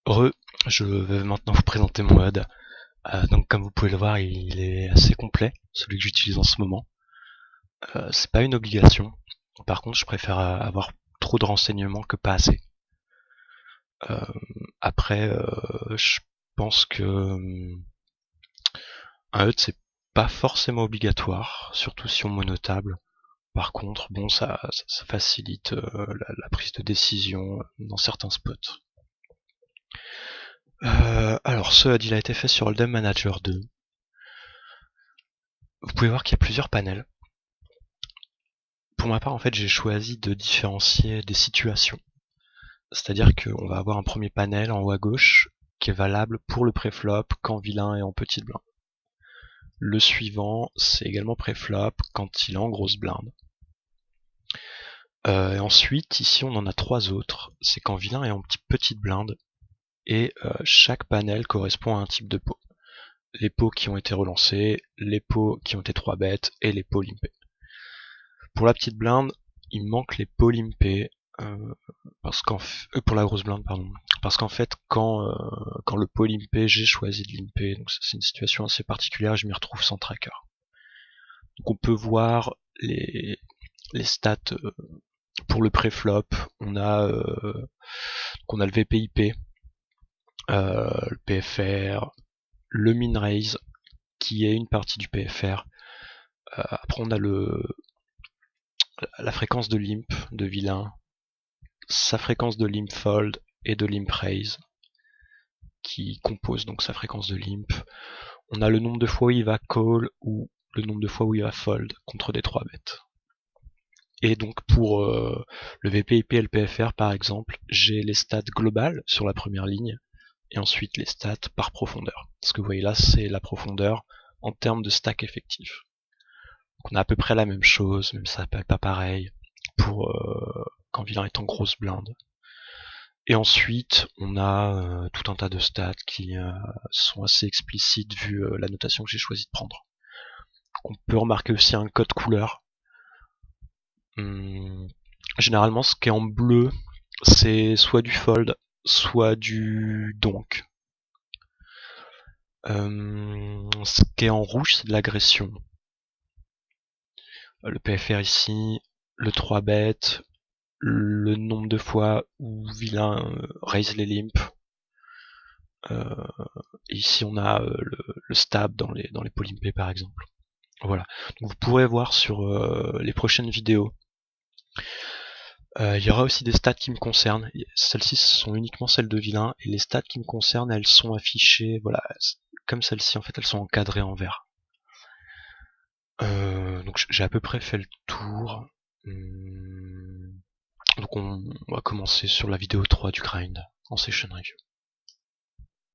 Re, je vais maintenant vous présenter mon HUD. Donc comme vous pouvez le voir, il est assez complet, celui que j'utilise en ce moment. C'est pas une obligation. Par contre, je préfère avoir trop de renseignements que pas assez. Euh, Après, je pense que un HUD c'est pas forcément obligatoire, surtout si on monotable. Par contre, bon, ça facilite la prise de décision dans certains spots. Alors, ce HUD il a été fait sur Hold'em Manager 2. Vous pouvez voir qu'il y a plusieurs panels. Pour ma part, en fait, j'ai choisi de différencier des situations. C'est-à-dire qu'on va avoir un premier panel en haut à gauche qui est valable pour le préflop quand vilain est en petite blinde. Le suivant, c'est également préflop quand il est en grosse blinde. Et ensuite, ici, on en a trois autres. C'est quand vilain est en petite blinde. Et chaque panel correspond à un type de pot. Les pots qui ont été relancés, les pots qui ont été 3 bêtes et les pots limpés. Pour la petite blinde, il manque les pots limpés. Pour la grosse blinde, pardon. Parce qu'en fait, quand le pot limpé, j'ai choisi de limper. Donc c'est une situation assez particulière, je m'y retrouve sans tracker. Donc on peut voir les stats pour le préflop. On a le VPIP, le PFR, le min raise qui est une partie du PFR. Après on a la fréquence de limp de vilain, sa fréquence de limp fold et de limp raise qui compose donc sa fréquence de limp. On a le nombre de fois où il va call ou le nombre de fois où il va fold contre des 3 bêtes. Et donc pour le VPIP et le PFR par exemple, j'ai les stats globales sur la première ligne et ensuite les stats par profondeur. Ce que vous voyez là, c'est la profondeur en termes de stack effectif. Donc on a à peu près la même chose, même ça n'est pas pareil pour quand vilain est en grosse blinde. Et ensuite, on a tout un tas de stats qui sont assez explicites vu la notation que j'ai choisi de prendre. On peut remarquer aussi un code couleur. Généralement, ce qui est en bleu, c'est soit du fold, soit du donk. Ce qui est en rouge, c'est de l'agression. Le PFR ici, le 3 bêtes, le nombre de fois où vilain raise les limps. Ici on a le stab dans les polympés par exemple. Voilà. Donc vous pourrez voir sur les prochaines vidéos. Il y aura aussi des stats qui me concernent. Celles-ci sont uniquement celles de vilain et les stats qui me concernent, elles sont affichées, voilà, comme celles-ci en fait, elles sont encadrées en vert. Donc j'ai à peu près fait le tour. Donc on va commencer sur la vidéo 3 du grind en session review.